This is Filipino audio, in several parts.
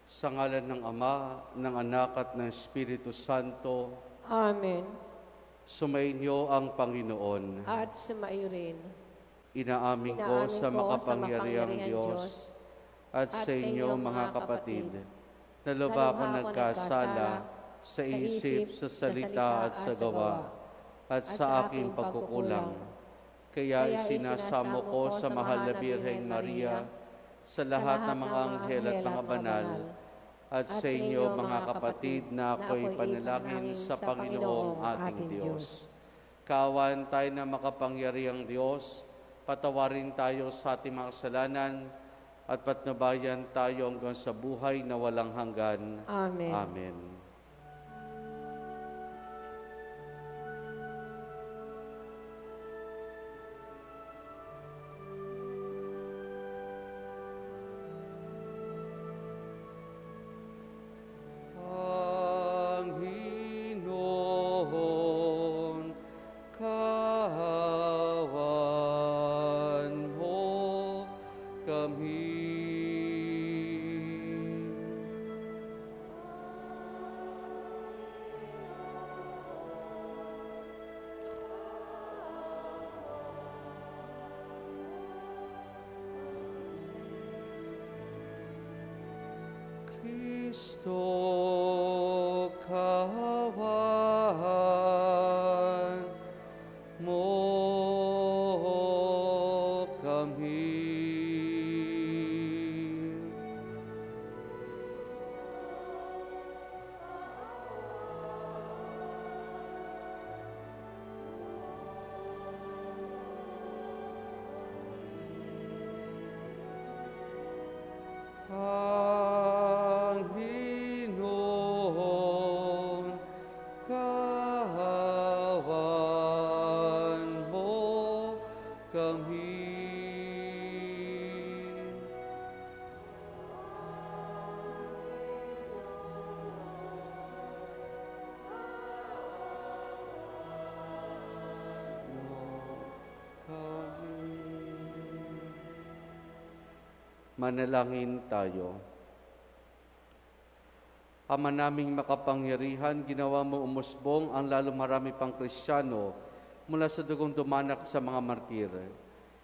Sa ngalan ng Ama, ng Anak at ng Espiritu Santo. Amen. Sumainyo ang Panginoon. At sumaiyo rin. Inaamin ko sa makapangyarihang Diyos at sa inyo mga kapatid, na lubha ko nagkasala sa isip, sa salita at sa gawa, at sa aking pagkukulang. Kaya isinasamo ko sa mahal na Birheng Maria, sa lahat ng mga anghel at mga banal, at sa inyo mga kapatid na ako'y panalangin sa Panginoong ating Diyos. Kaawaan tayo na makapangyarihang Diyos, patawarin tayo sa ating mga kasalanan, at patnubayan tayo hanggang sa buhay na walang hanggan. Amen. Amen. Kristo, kawan mo kami. Manalangin tayo. Ama naming makapangyarihan, ginawa mo umusbong ang lalo marami pang Kristiyano mula sa dugong dumanak sa mga martir.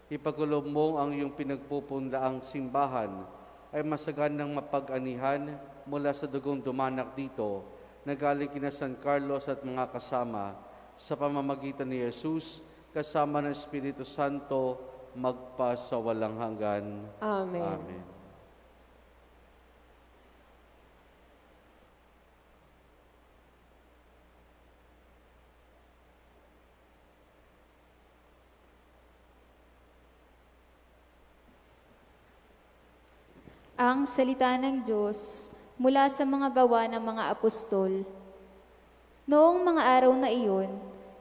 Ipagulob mo ang iyong pinagpupunlaang simbahan ay masagan ng mapag-anihan mula sa dugong dumanak dito na galing kina San Carlos at mga kasama sa pamamagitan ni Jesus kasama ng Espiritu Santo magpa sa walang hanggan. Amen. Amen. Ang salita ng Diyos mula sa mga gawa ng mga apostol. Noong mga araw na iyon,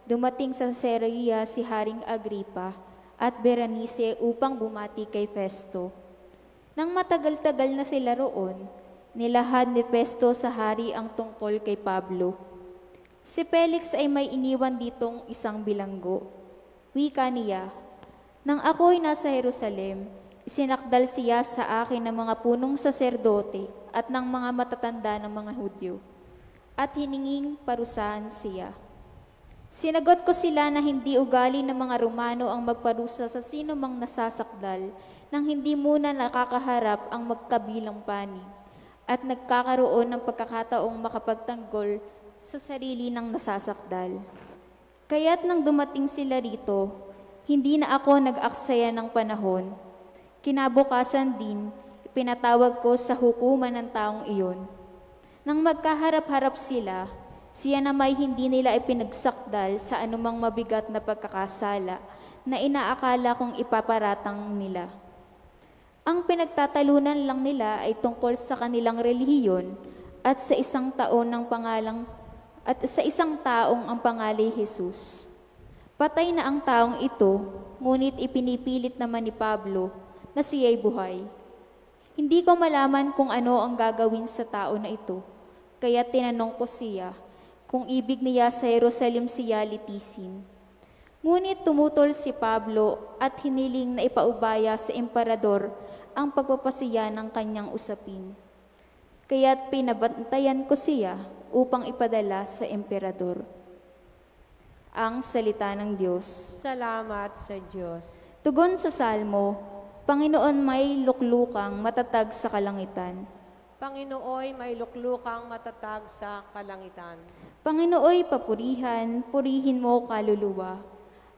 dumating sa Caesarea si Haring Agripa at Berenice upang bumati kay Festo. Nang matagal-tagal na sila roon, nilahad ni Festo sa hari ang tungkol kay Pablo. Si Felix ay may iniwan ditong isang bilanggo. Wika niya, nang ako'y nasa Jerusalem, isinakdal siya sa akin ng mga punong saserdote at ng mga matatanda ng mga Hudyo, at hininging parusahan siya. Sinagot ko sila na hindi ugali ng mga Romano ang magparusa sa sino mang nasasakdal nang hindi muna nakakaharap ang magkabilang panig at nagkakaroon ng pagkakataong makapagtanggol sa sarili ng nasasakdal. Kaya't nang dumating sila rito, hindi na ako nag-aksaya ng panahon. Kinabukasan din, ipinatawag ko sa hukuman ng taong iyon. Nang magkaharap-harap sila, siya na may hindi nila ipinagsakdal sa anumang mabigat na pagkakasala na inaakala kong ipaparatang nila. Ang pinagtatalunan lang nila ay tungkol sa kanilang relihiyon at sa isang taong ang pangalay Jesus. Patay na ang taong ito, ngunit ipinipilit naman ni Pablo na siya'y buhay. Hindi ko malaman kung ano ang gagawin sa tao na ito, kaya tinanong ko siya kung ibig niya sa Jerusalem siya litisin. Ngunit tumutol si Pablo at hiniling na ipaubaya sa emperador ang pagpapasiya ng kanyang usapin. kaya't pinabantayan ko siya upang ipadala sa emperador. Ang salita ng Diyos. Salamat sa Diyos. Tugon sa salmo, Panginoon may luklukang matatag sa kalangitan. Panginooy may luklukang matatag sa kalangitan. Panginooy papurihan, purihin mo kaluluwa.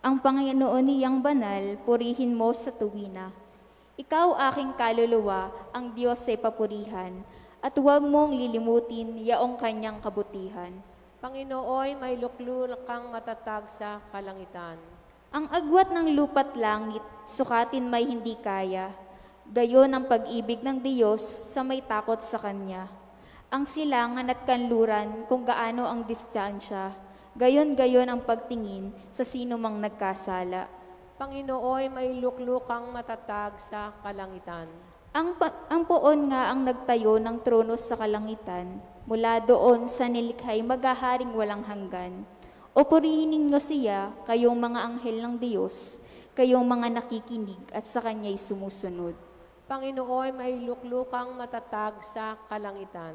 Ang Panginoon niyang banal, purihin mo sa tuwina. Ikaw aking kaluluwa, ang Diyos ay papurihan, at huwag mong lilimutin yaong kanyang kabutihan. Panginooy may luklukang matatag sa kalangitan. Ang agwat ng lupa't langit, sukatin may hindi kaya. Gayon ang pag-ibig ng Diyos sa may takot sa Kanya. Ang silangan at kanluran kung gaano ang distansya, gayon-gayon ang pagtingin sa sino mang nagkasala. Panginooy may luklukang matatag sa kalangitan. Ang poon nga ang nagtayo ng trono sa kalangitan, mula doon sa nilikhay maghaharing walang hanggan. O purihin ninyo siya, kayong mga anghel ng Diyos, kayong mga nakikinig at sa Kanya'y sumusunod. Panginooy may luklukang matatag sa kalangitan.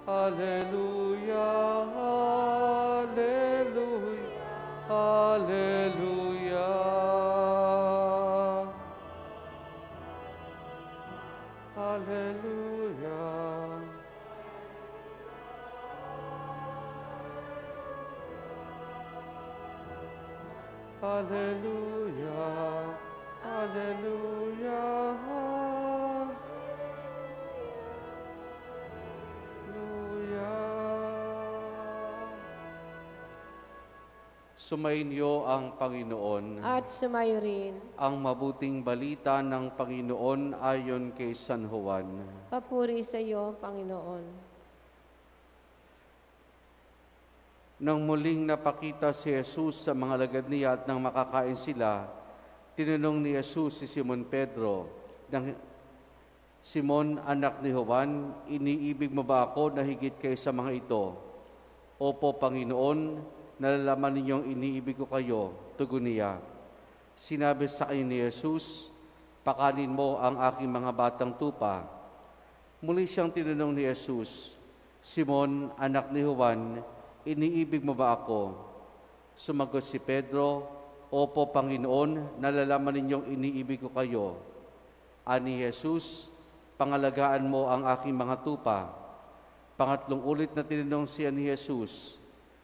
Hallelujah, hallelujah, hallelujah. Hallelujah. Hallelujah, hallelujah. Sumainyo ang Panginoon. At sumayo rin. Ang mabuting balita ng Panginoon ayon kay San Juan. Papuri sa iyo, Panginoon. Nang muling napakita si Jesus sa mga lagad niya at nang makakain sila, tinanong ni Jesus si Simon Pedro, Simon, anak ni Juan, iniibig mo ba ako na higit kaysa mga ito? Opo, Panginoon, nalalaman ninyong iniibig ko kayo, tugon niya. Sinabi sa kanya ni Jesus, pakanin mo ang aking mga batang tupa. Muli siyang tinanong ni Jesus, Simon, anak ni Juan, iniibig mo ba ako? Sumagot si Pedro, Opo, Panginoon, nalalaman ninyong iniibig ko kayo. Ani Jesus, pangalagaan mo ang aking mga tupa. Pangatlong ulit na tinanong siya ni Jesus,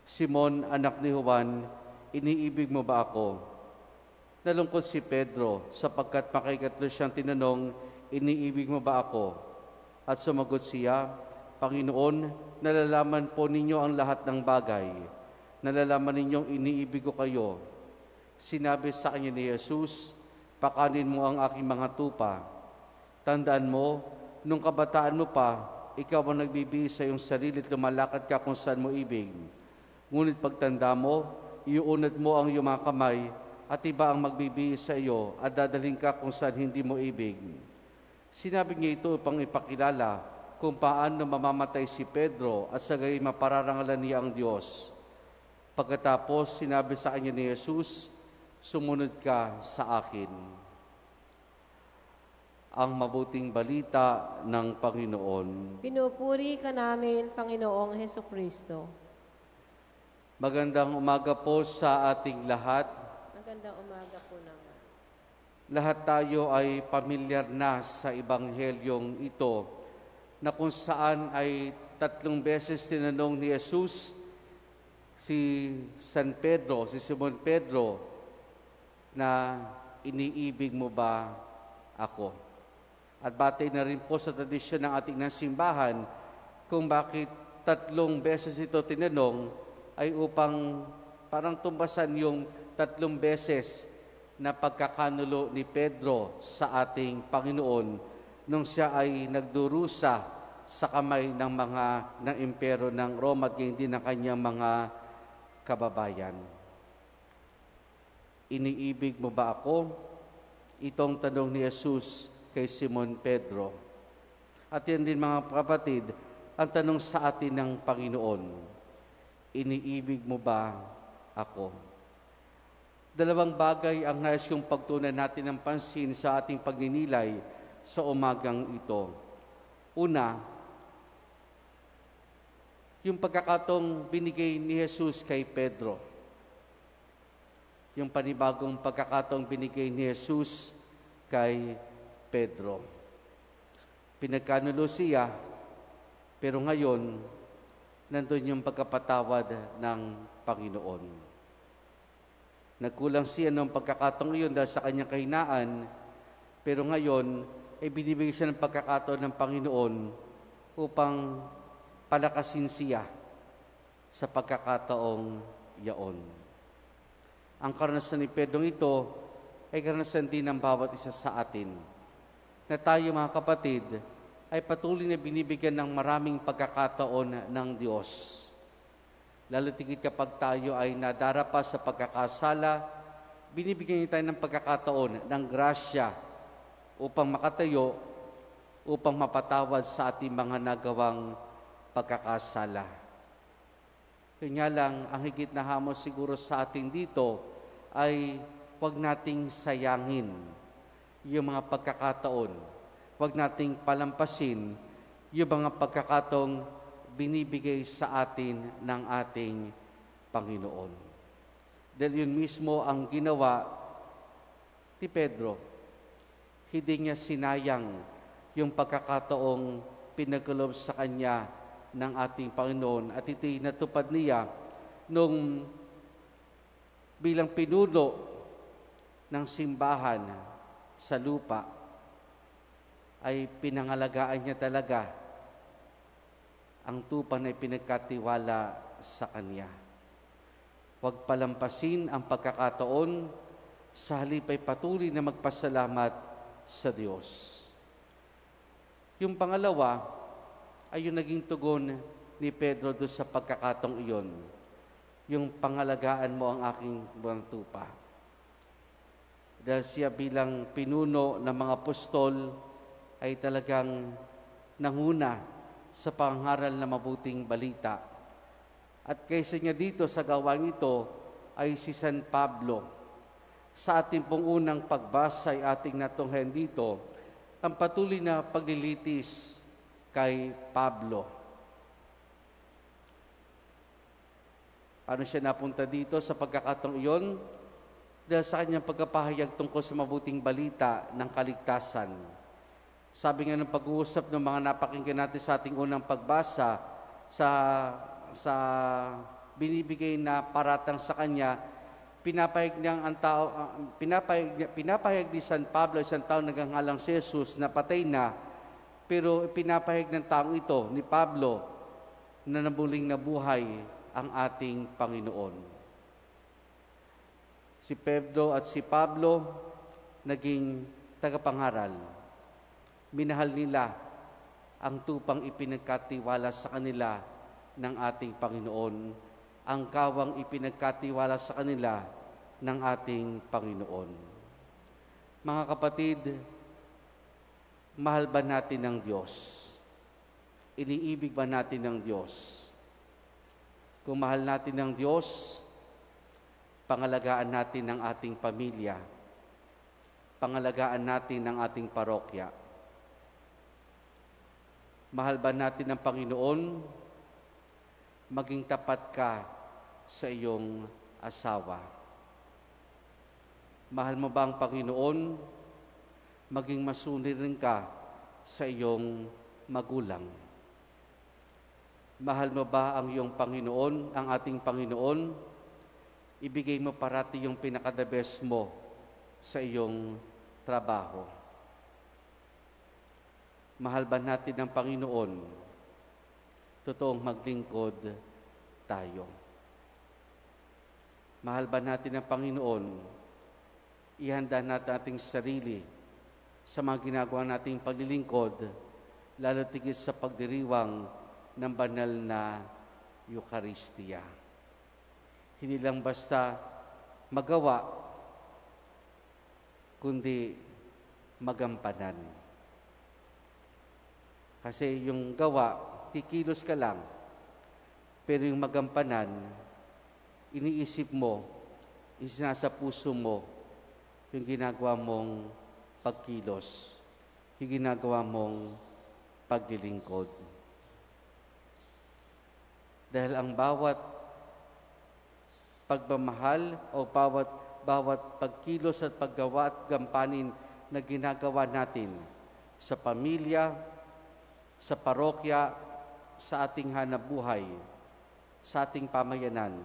Simon, anak ni Juan, iniibig mo ba ako? Nalungkot si Pedro sapagkat makikatlo siyang tinanong, iniibig mo ba ako? At sumagot siya, Panginoon, nalalaman po ninyo ang lahat ng bagay. Nalalaman ninyong iniibig ko kayo. Sinabi sa kanya ni Jesus, pakanin mo ang aking mga tupa. Tandaan mo, nung kabataan mo pa, ikaw ang nagbibigay sa iyong sarili at lumalakad ka kung saan mo ibig. Ngunit pagtanda mo, iuunat mo ang iyong mga kamay at iba ang magbibigay sa iyo at dadalhin ka kung saan hindi mo ibig. Sinabi niya ito upang ipakilala kung paano mamamatay si Pedro at sa gayon mapararangalan niya ang Diyos. Pagkatapos, sinabi sa kanya ni Jesus, sumunod ka sa akin. Ang mabuting balita ng Panginoon. Pinupuri ka namin, Panginoong Hesukristo. Magandang umaga po sa ating lahat. Magandang umaga po naman. Lahat tayo ay pamilyar na sa Ebanghelyong ito na kung saan ay 3 beses tinanong ni Jesus si San Pedro, si Simon Pedro, na iniibig mo ba ako? At batay na rin po sa tradisyon ng ating simbahan kung bakit 3 beses ito tinanong ay upang parang tumbasan yung 3 beses na pagkakanulo ni Pedro sa ating Panginoon nung siya ay nagdurusa sa kamay ng impero ng Roma at hindi ng kanyang mga kababayan. Iniibig mo ba ako? Itong tanong ni Jesus kay Simon Pedro. At yan din mga kapatid, ang tanong sa atin ng Panginoon, iniibig mo ba ako? Dalawang bagay ang nais kong pagtunan natin ng pansin sa ating pagninilay sa umagang ito. Una, yung pagkakataong binigay ni Jesus kay Pedro. Yung panibagong pagkakataong binigay ni Jesus kay Pedro. Pinagkanulo siya, pero ngayon, nandun yung pagkapatawad ng Panginoon. Nagkulang siya ng pagkakataong iyon dahil sa kanyang kahinaan, pero ngayon, ay binibigay siya ng pagkakataon ng Panginoon upang palakasin siya sa pagkakataong yaon. Ang karanasan ni Pedro ito ay karanasan din ng bawat isa sa atin, na tayo mga kapatid ay patuloy na binibigyan ng maraming pagkakataon ng Diyos. Lalo tigit kapag tayo ay nadarapa sa pagkakasala, binibigyan niya tayo ng pagkakataon ng grasya upang makatayo, upang mapatawad sa ating mga nagawang pagkakasala. Kanya lang, ang higit na hamon siguro sa atin dito ay huwag nating sayangin yung mga pagkakataon. Huwag nating palampasin yung mga pagkakataong binibigay sa atin ng ating Panginoon. Dahil yun mismo ang ginawa ni Pedro. Hindi niya sinayang yung pagkakataong pinagkalob sa kanya ng ating Panginoon at ito'y natupad niya nung bilang pinuno ng simbahan sa lupa ay pinangalagaan niya talaga ang tupa na ipinagkatiwala sa kanya. Huwag palampasin ang pagkakataon, sa halip ay patuloy na magpasalamat sa Diyos. Yung pangalawa ay yung naging tugon ni Pedro doon sa pagkakataong iyon. Yung pangalagaan mo ang aking buwang tupa. Dahil siya bilang pinuno ng mga apostol ay talagang nanguna sa pangaral na mabuting balita. At kaysa niya dito sa gawang ito ay si San Pablo. Sa ating pong unang pagbasa ay ating natunghayan dito ang patuloy na paglilitis kay Pablo. Ano siya napunta dito sa pagkakataong iyon? Dahil sa kanyang pagkapahayag tungkol sa mabuting balita ng kaligtasan. Sabi nga ng pag-uusap ng mga napakinggan natin sa ating unang pagbasa sa binibigay na paratang sa kanya, pinapahayag ni San Pablo, isang tao nagangalang si Jesus na patay na, pero pinapahayag ng taong ito, ni Pablo, na nabuling na buhay ang ating Panginoon. Si Pedro at si Pablo naging tagapangaral. Minahal nila ang tupang ipinagkatiwala sa kanila ng ating Panginoon, ang kawang ipinagkatiwala sa kanila ng ating Panginoon. Mga kapatid, mahal ba natin ng Diyos? Iniibig ba natin ng Diyos? Kung mahal natin ng Diyos, pangalagaan natin ang ating pamilya, pangalagaan natin ang ating parokya. Mahal ba natin ang Panginoon? Maging tapat ka sa iyong asawa. Mahal mo ba ang Panginoon? Maging masunod rin ka sa iyong magulang. Mahal mo ba ang iyong Panginoon, ang ating Panginoon? Ibigay mo parati yung pinaka-the best mo sa iyong trabaho. Mahal ba natin ang Panginoon? Totoong maglingkod tayo. Mahal ba natin ang Panginoon? Ihanda natin ating sarili sa mga ginagawa nating paglilingkod, lalo tigit sa pagdiriwang ng banal na Eucharistia. Hindi lang basta magawa, kundi magampanan. Kasi yung gawa, kikilos ka lang. Pero yung magampanan, iniisip mo, isinasa puso mo, yung ginagawa mong pagkilos, yung ginagawa mong paglilingkod. Dahil ang bawat pagmamahal o bawat pagkilos at paggawa at gampanin na ginagawa natin sa pamilya, sa parokya, sa ating hanapbuhay, sa ating pamayanan,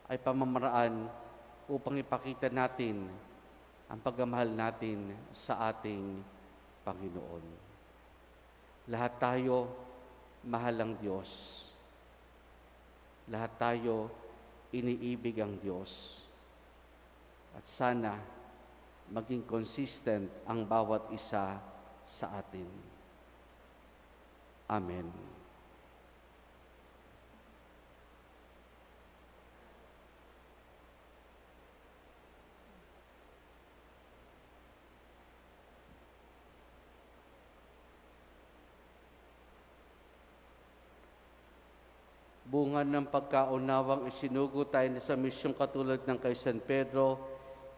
ay pamamaraan upang ipakita natin ang pagmamahal natin sa ating Panginoon. Lahat tayo mahal ang Diyos. Lahat tayo iniibig ang Diyos. At sana maging consistent ang bawat isa sa atin. Amen. Bunga ng pagkaunawang isinugo tayo sa misyong katulad ng kay San Pedro,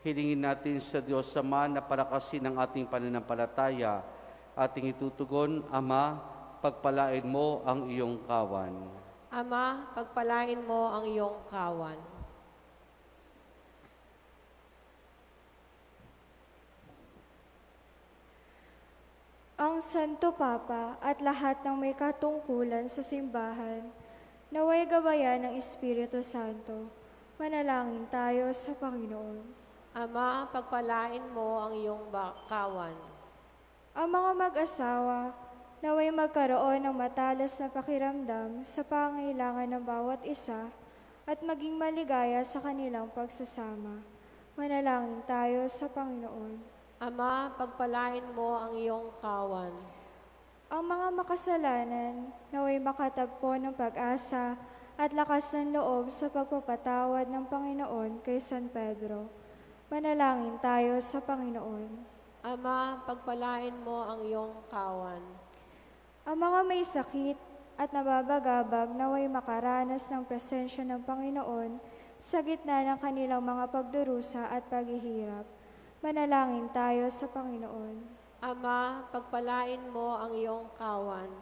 hilingin natin sa Diyos Ama na palakasin ang ating pananampalataya. Ating itutugon, Ama, pagpalain mo ang iyong kawan. Ama, pagpalain mo ang iyong kawan. Ang Santo Papa at lahat ng may katungkulan sa simbahan, naway gabayan ng Espiritu Santo, manalangin tayo sa Panginoon. Ama, pagpalain mo ang iyong kawan. Ang mga mag-asawa, naway magkaroon ng matalas na pakiramdam sa pangailangan ng bawat isa at maging maligaya sa kanilang pagsasama. Manalangin tayo sa Panginoon. Ama, pagpalain mo ang iyong kawan. Ang mga makasalanan, naway makatagpo ng pag-asa at lakas ng loob sa pagpapatawad ng Panginoon kay San Pedro. Manalangin tayo sa Panginoon. Ama, pagpalain mo ang iyong kawan. Ang mga may sakit at nababagabag naway makaranas ng presensya ng Panginoon sa gitna ng kanilang mga pagdurusa at paghihirap. Manalangin tayo sa Panginoon. Ama, pagpalain mo ang iyong kawan.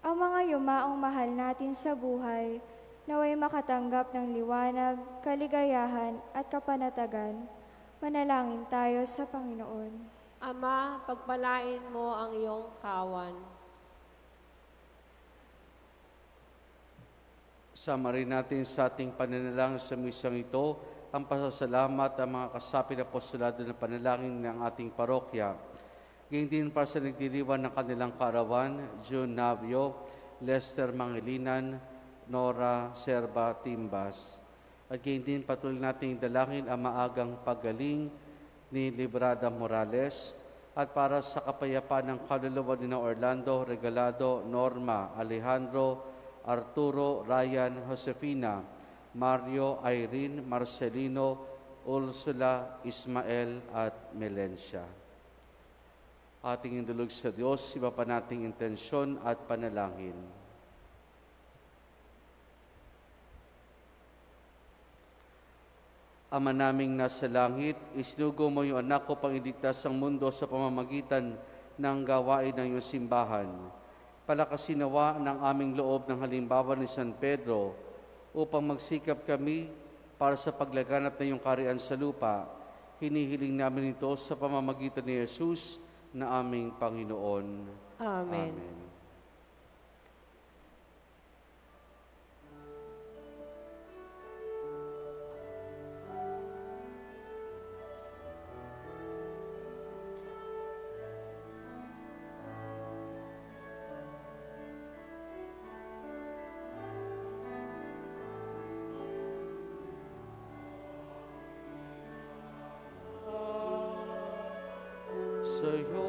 Ang mga yumaong mahal natin sa buhay, naway makatanggap ng liwanag, kaligayahan at kapanatagan. Manalangin tayo sa Panginoon. Ama, pagpalain mo ang iyong kawan. Sama rin natin sa ating pananalangin sa misang ito ang pasasalamat ang mga kasapi na apostolado ng panalangin ng ating parokya. Gayun din para sa nagdiriwan ng kanilang kaarawan, June Navio, Lester Mangilinan, Nora Serba Timbas. At gayun din patuloy nating dalangin ang maagang paggaling ni Librada Morales at para sa kapayapaan ng kaluluwa ni Orlando Regalado, Norma, Alejandro, Arturo, Ryan, Josefina, Mario, Irene, Marcelino, Ursula, Ismael at Melencia. Ating indulog sa Diyos, iba pa nating intensyon at panalangin. Ama naming nasa langit, isinugo mo yung anak ko pang iligtas ang mundo sa pamamagitan ng gawain ng iyong simbahan. Palakasin nawa ng aming loob ng halimbawa ni San Pedro upang magsikap kami para sa paglaganap ng iyong kaharian sa lupa. Hinihiling namin ito sa pamamagitan ni Jesus na aming Panginoon. Amen. Amen. Sa'yo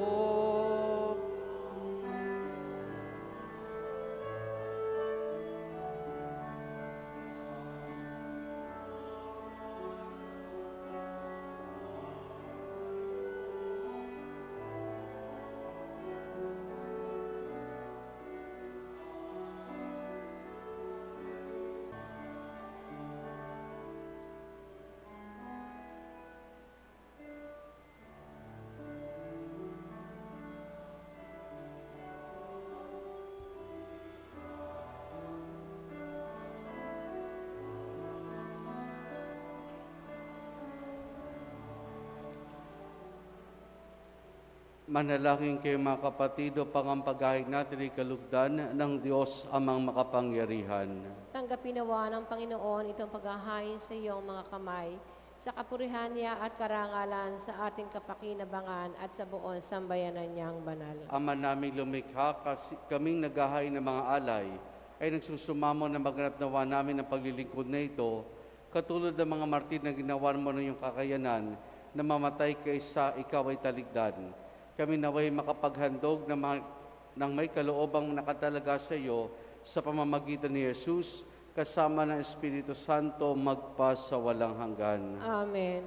Manalangin kayo mga kapatid upang ang paghain natin ay kalugdan ng Diyos amang makapangyarihan. Tanggapin nawa ng Panginoon itong paghahain sa iyong mga kamay, sa kapurihan niya at karangalan sa ating kapakinabangan at sa buong sambayanan niyang banal. Ama naming lumikha, kaming naghahain ng mga alay, ay nagsusumamo na maganap nawa namin ang paglilingkod na ito, katulad ng mga martir na ginawa mo ng iyong kakayanan, na mamatay kaysa ikaw ay taligdan. Kami naway makapaghandog ng may kaloobang nakatalaga sa iyo sa pamamagitan ni Jesus, kasama ng Espiritu Santo magpa sa walang hanggan. Amen.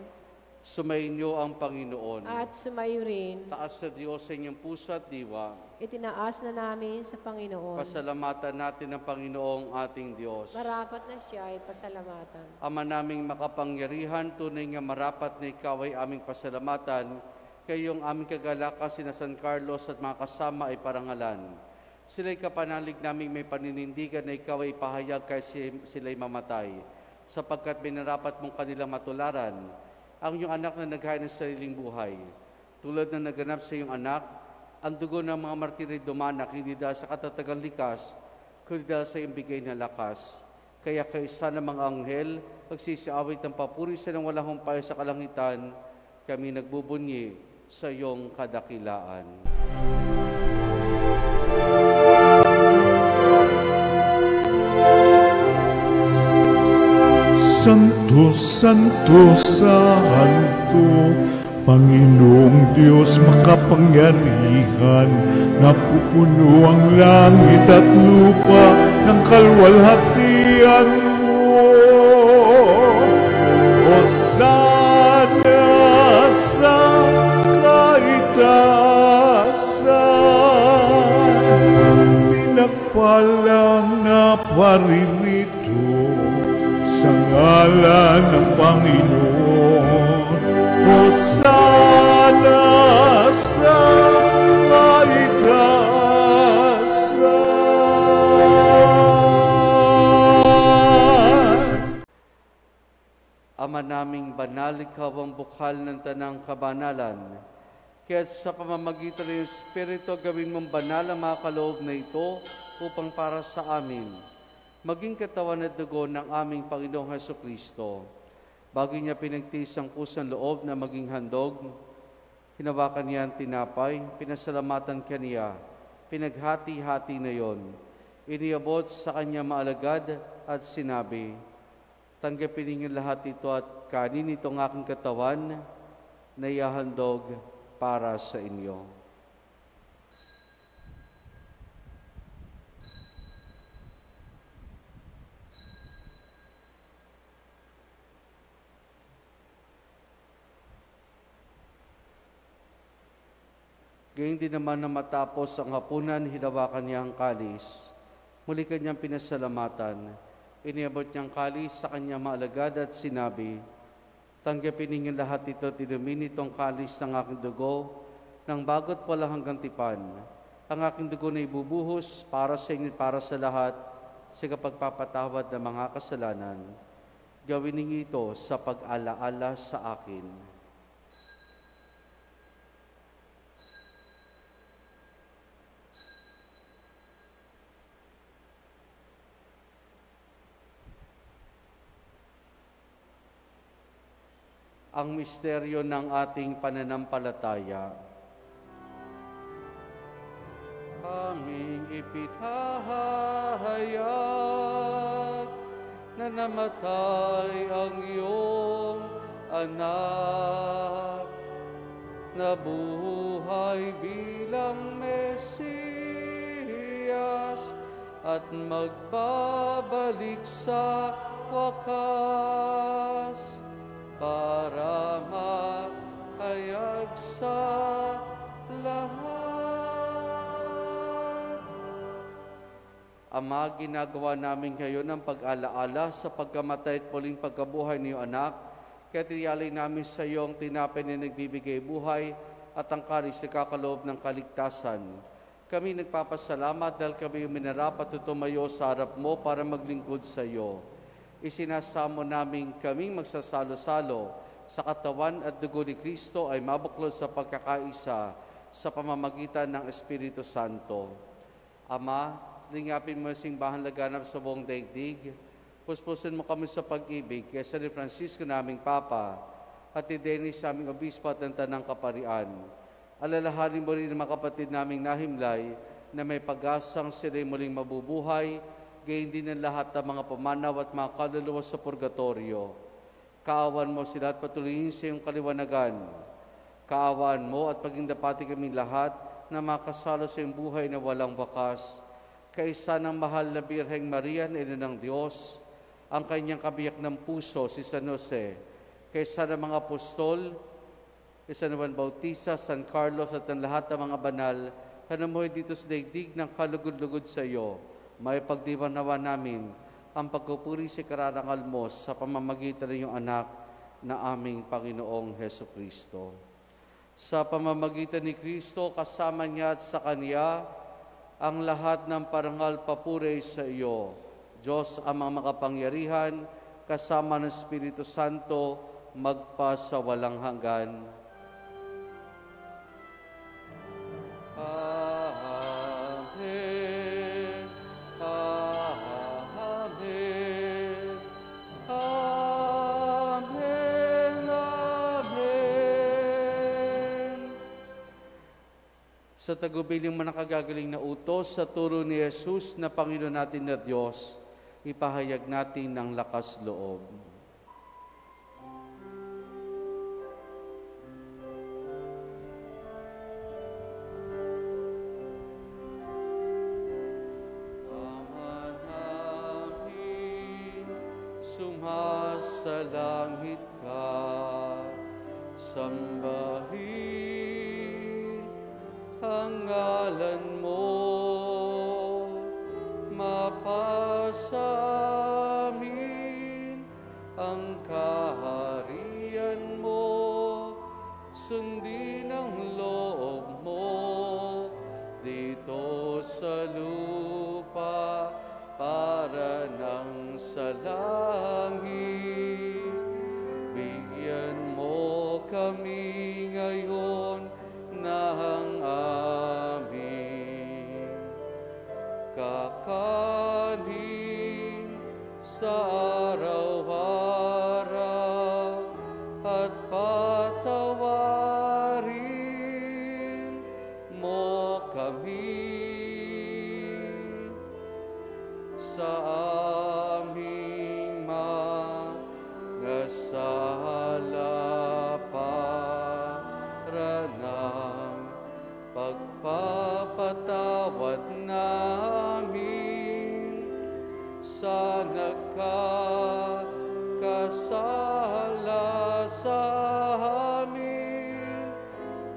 Sumainyo ang Panginoon. At sumayo rin, Taas sa Diyos sa inyong puso at diwa. itinaas na namin sa Panginoon. Pasalamatan natin ang Panginoong ating Diyos. Marapat na siya ay pasalamatan. Ama naming makapangyarihan, tunay nga marapat na ikaw ay aming pasalamatan, kayong aming kagalakan sina San Carlos at mga kasama ay parangalan. Sila'y kapanalig naming may paninindigan na ikaw ay pahayag kasi sila'y mamatay, sapagkat binarapat mong kanilang matularan ang iyong anak na naghain ng sariling buhay. Tulad na naganap sa iyong anak, ang dugo ng mga martir ay dumanak, hindi dahil sa katatagang likas, kundi dahil sa iyong bigay na lakas. Kaya kaisa ng mga anghel, pagsisiawit ng papuri sa ng walang humpay sa kalangitan, kami nagbubunyi sa iyong kadakilaan. Santo, Santo, Santo, Panginoong Diyos makapangyarihan, napupuno ang langit at lupa ng kalwalhatian mo. Hosana sa kaitaasan, pinagpalang na paririto sa ngalan ng Panginoon. Hosana sa kaitaasan. Ama naming banal, ikaw ang bukal ng tanang kabanalan. Kaya sa pamamagitan ng Espiritu, gawin mong banal ang mga kaloob na ito upang para sa amin maging katawan at dugo ng aming Panginoong Hesukristo. Bago niya pinagtiis ang kusang loob na maging handog, hinawakan niya ang tinapay, pinasalamatan kaniya, pinaghati-hati na yon. Iniabot sa kanya maalagad at sinabi, tanggapin ninyo lahat ito at kanin itong aking katawan na ihahandog para sa inyo. Gayun din naman na matapos ang hapunan, hinawakan niya ang kalis. Muli kanyang pinasalamatan. Iniabot niyang kalis sa kanyang maalagad at sinabi, tanggapin ninyo lahat ito at inumin itong kalis ng aking dugo, ng bagot pala hanggang tipan. Ang aking dugo na ibubuhos para sa inyo para sa lahat sa kapagpapatawad ng mga kasalanan. Gawin ninyo ito sa pag-alaala sa akin. Ang misteryo ng ating pananampalataya. Aming ipinahayag na namatay ang iyong anak, na buhay bilang Mesiyas at magbabalik sa wakas para mahayag sa lahat. Ama, ginagawa namin ngayon ang pag-alaala sa pagkamatay at muling pagkabuhay ni iyong anak, kaya tiniyalay namin sa iyo ang tinapay na nagbibigay buhay at ang kalis na kakaloob ng kaligtasan. Kami nagpapasalamat dahil kami minarapat at tumayo sa harap mo para maglingkod sa iyo. Isinasamo namin kaming magsasalo-salo sa katawan at dugo ni Kristo ay mabuklod sa pagkakaisa sa pamamagitan ng Espiritu Santo. Ama, lingapin mo ang simbahan laganap sa buong daigdig. Puspusin mo kami sa pag-ibig kay San Francisco naming Papa at ni Dennis sa aming obispo at ng Tanang Kaparian. Alalahanin mo rin ang mga kapatid naming nahimlay na may pag-asang sila'y muling mabubuhay, gayon din ang lahat ng mga pamanaw at mga kaluluwa sa purgatorio. Kaawan mo sila at patuloyin sa iyong kaliwanagan. Kaawaan mo at pagindapati kaming lahat na makasalo sa iyong buhay na walang wakas. Kaisa ng mahal na Birheng Maria na Ina ng Diyos, ang kanyang kabiyak ng puso, si San Jose, kaisa ng mga apostol, kay San Juan Bautista, San Carlos at ang lahat ng mga banal, kanamuhay dito sa daigdig ng kalugod-lugod sa iyo, may pagdiwan nawa namin ang pagpupuri sa kararangal mo sa pamamagitan ng iyong anak na aming Panginoong Heso Kristo. Sa pamamagitan ni Kristo, kasama niya at sa Kanya, ang lahat ng parangal papuri sa iyo, Diyos amang makapangyarihan, kasama ng Espiritu Santo, magpa sa walang hanggan. Amen. Amen. Amen. Amen. Sa tagubiling manakagagaling na utos sa turo ni Jesus na Panginoon natin na Diyos, ipahayag natin ng lakas loob. Ama namin, sumasalangit ka, sambahin ang ngalan mo, mapasa amin ang kaharian mo, sundin ang loob mo dito sa lupa para nang sa langit. Bigyan mo kami ngayon ng amin kakanin sa araw-araw at patawarin mo kami sa aming mga sala para ng pagpapatawad namin sa nagkakasala sa amin,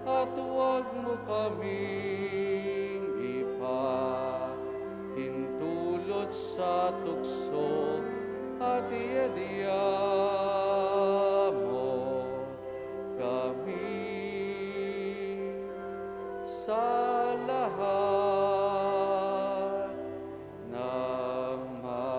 at huwag mo kaming ipahintulot sa tukso at iadya mo kami sa lahat ng masama.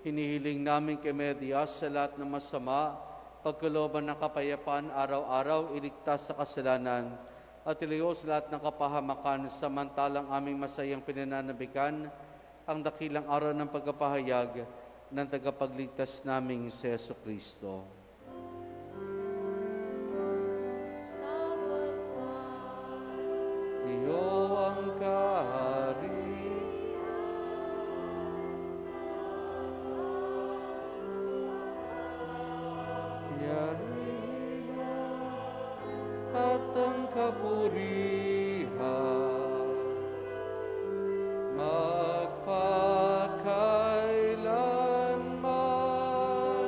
Hinihiling namin kay Media sa lahat ng masama, pagkalooban ng kapayapaan araw-araw, iligtas sa kasalanan, at ilayo sa lahat ng kapahamakan, samantalang aming masayang pinananabikan ang dakilang araw ng pagpapahayag ng tagapagligtas naming si Yesu Kristo. Iyo ang kaharian at ang kapurihan magpakailanman.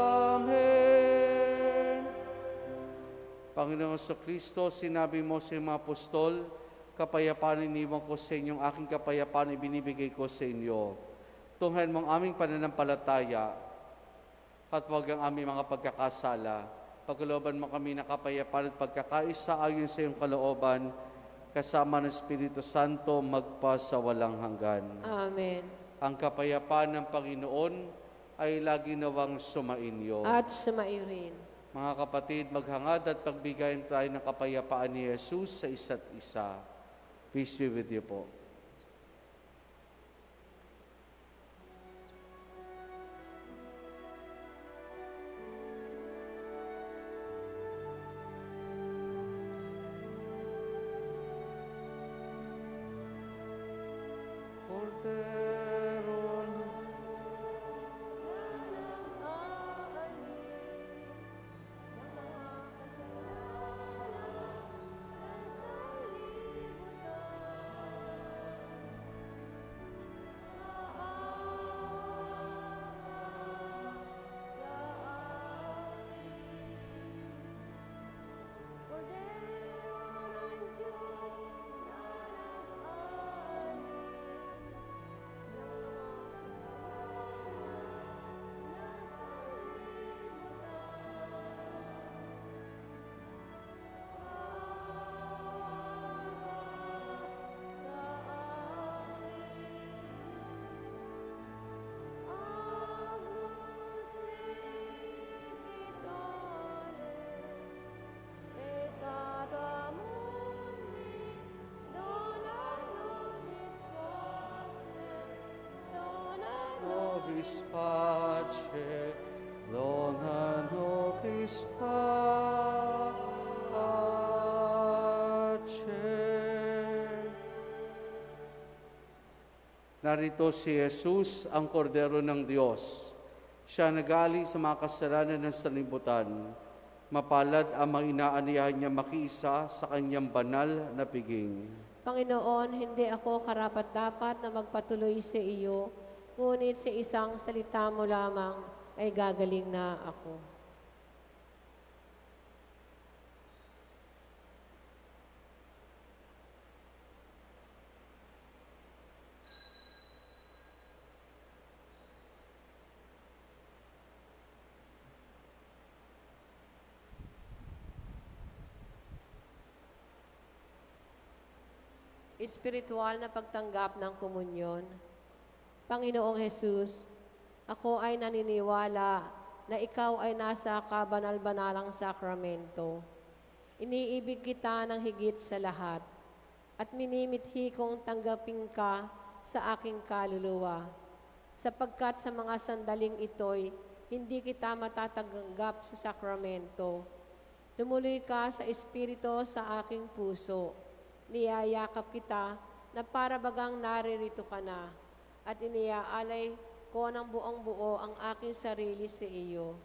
Amen. Panginoon Kristo, sinabi mo sa mga apostol, kapayapaan iniwan ko sa inyong aking kapayapaan ibinibigay ko sa inyo. Tunghayan mong aming pananampalataya at huwag ang aming mga pagkakasala. Pagkalooban mo kami na kapayapaan at pagkakaisa ayon sa iyong kalooban, kasama ng Espiritu Santo magpa sa walang hanggan. Amen. Ang kapayapaan ng Panginoon ay lagi nawang sumainyo. At sumaiyo rin. Mga kapatid, maghangad at pagbigayin tayo ng kapayapaan ni Jesus sa isa't isa. Peace be with you po. Nobis pace, dona nobis pace. Narito si Jesus, ang kordero ng Diyos. Siya nagali sa mga kasalanan ng sanlibutan. Mapalad ang mga inaaniyahan niya makiisa sa kanyang banal na piging. Panginoon, hindi ako karapat-dapat na magpatuloy sa iyo, ngunit sa isang salita mo lamang ay gagaling na ako. Espiritual na pagtanggap ng komunyon. Panginoong Jesus, ako ay naniniwala na ikaw ay nasa kabanal-banalang sakramento. Iniibig kita ng higit sa lahat at minimithi kong tanggapin ka sa aking kaluluwa. Sapagkat sa mga sandaling ito'y hindi kita matatanggap sa sakramento. Tumuloy ka sa Espiritu sa aking puso. Niyayakap kita na para bagang naririto ka na at iniaalay ko ng buong buo ang aking sarili sa iyo.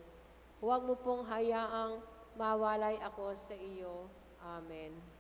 Huwag mo pong hayaang mawalay ako sa iyo. Amen.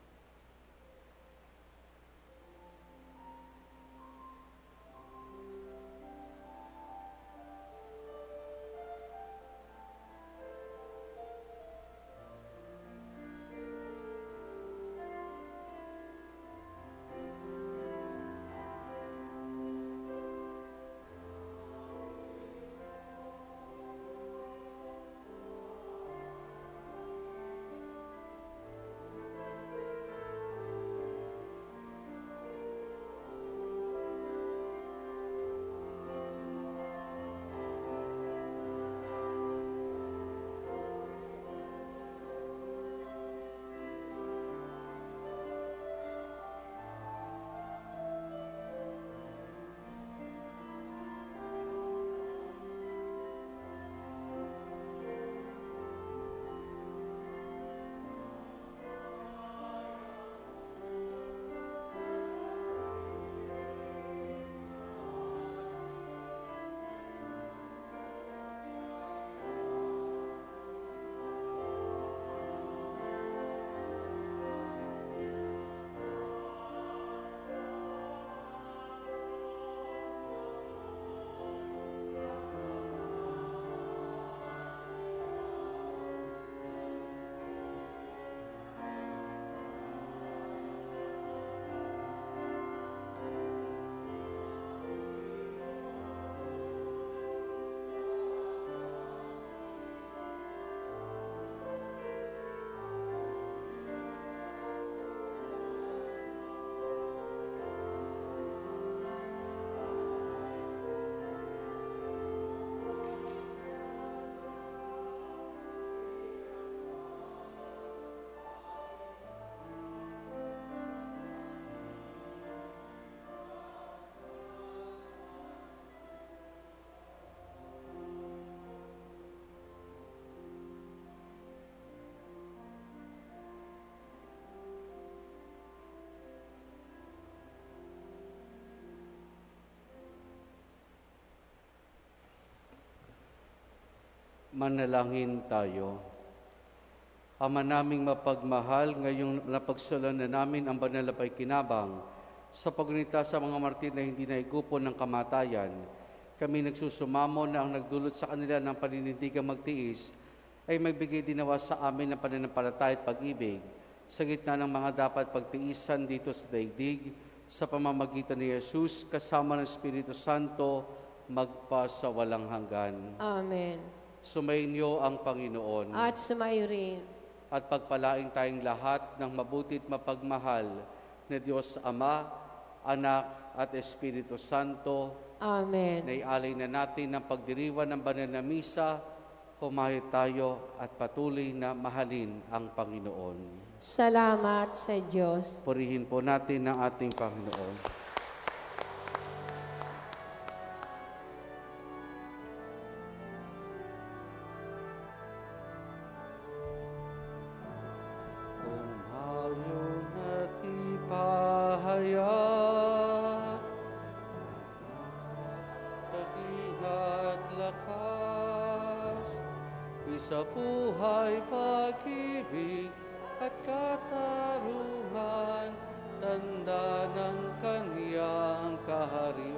Manalangin tayo. Ama naming mapagmahal, ngayong napagsulan na namin ang banal na pakikinabang sa pagunita sa mga martir na hindi naigupon ng kamatayan, kami nagsusumamo na ang nagdulot sa kanila ng paninindigang magtiis ay magbigay dinawa sa amin ng pananampalataya at pag-ibig sa gitna ng mga dapat pagtiisan dito sa daigdig sa pamamagitan ni Jesus kasama ng Espiritu Santo magpasawalang hanggan. Amen. Sumainyo ang Panginoon. At sumayo rin. At pagpalaing tayong lahat ng mabutit mapagmahal na Diyos Ama, Anak at Espiritu Santo. Amen. Naialay na natin ng pagdiriwan ng banal na misa, humayo tayo at patuloy na mahalin ang Panginoon. Salamat sa Diyos. Purihin po natin ang ating Panginoon. Sa buhay, pag-ibig at katarungan, tanda ng kaniyang kaharian.